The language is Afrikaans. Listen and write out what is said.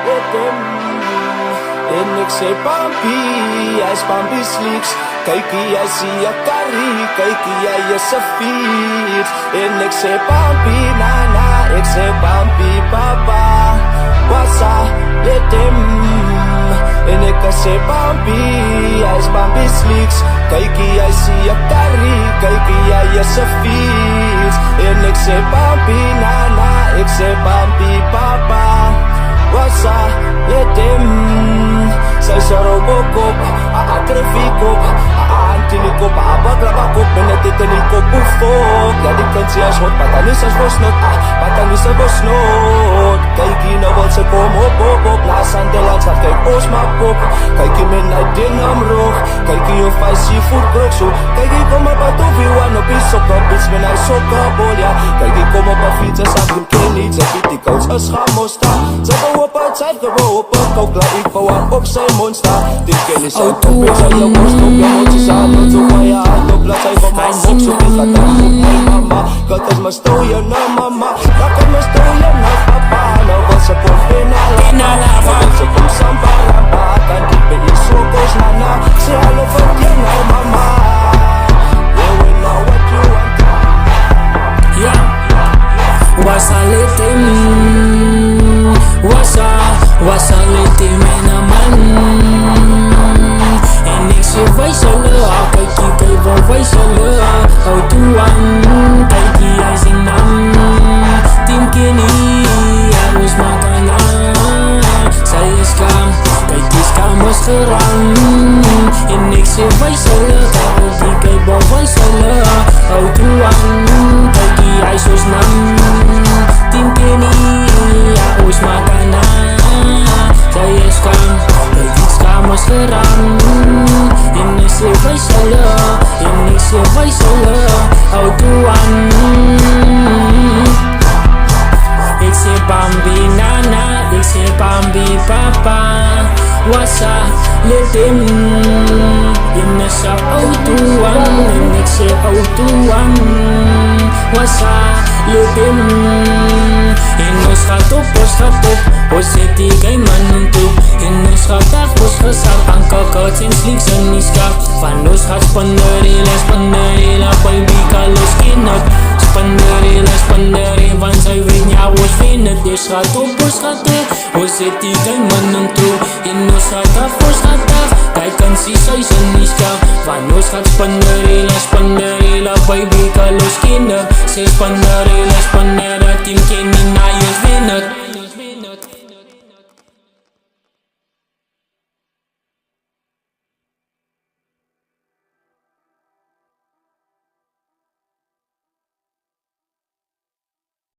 met hem. En ek sê Bambi, hy's Bambi's leaks. Kykie, jy sien jou karrie, kykie, jy is 'n fiets. En ek sê Bambi, nana, ek sê Bambi, papa, what's up, let him. En ek sê Bambi, hy's Bambi's leaks. Kykie, jy sien jou karrie, kykie, jy is 'n fiets. En ek sê Bambi, nana, ek sê Bambi, papa, what's up, let him. Sy sê Robocop, Trafikop, Antinikop, Baglabakop, Benetit en die kop hoefop. Ja, die kind sê as hot, Patanis as bosnot, Patanis as bosnot. Kykie, nou wat sy kom op, Las Andelans, dat kyk ons maar pop. Kykie, men uit den amroog, kykie, jou vijf seafood brook so. Kykie, kom op uit of you want op die sokkabits, men hy sokkabol, ja. Kykie, kom op a fiets, as ek hem ken niet, sy fiet die kouds as gamosta. Sy wou op uit, sy wou op, koukla, ek wou aan op sy monster. Die kennis uit, op is aan jou kost, op jou moties aan, op zo van je hand, op laat sy van my mok, so die gaat aan op my mama. Kat is my story na mama, kat is my story na papa. Nou wat sy kom finala, nou wat sy kom sambaramba, kan die be is so koos nana, sê hallo van jy na mama. Yeah, we know what you want. Yeah, wasa lete wasa lete me naman. En ik sê wij zullen, kykie, kyk wat wij zullen. Hou toe aan, kykie, hy sê nam. Team Kenny, hy was makana. Sy is skam, kykie skam was gerang. En ik sê wij zullen, kykie, kyk wat wij zullen. Hou toe aan, kykie, hy soos nam. Team Kenny, hy was makana. Sy is skam, kykie skam was gerang. En ik sê wij zullen, hou toe aan. Ik sê Bambi nana, ik sê Bambi papa, wasa let him. En ik sê auto aan, en ik sê auto aan, wasa let him. En ons gaat op, ons zet die game aan toe. En ons gaat af, ons gezag, aan kakouts en slieks en die skap. Van ons gaat spanderela, baby kalos kinot. Spanderela, want sy weet ja, ons vind het. Dus gaat op, ons zet die game aan toe. En ons gaat af, kijk en sien sy in die skap. Van ons gaat spanderela, baby kalos kinot. Sê spanderela, Team Kenny na ons win het.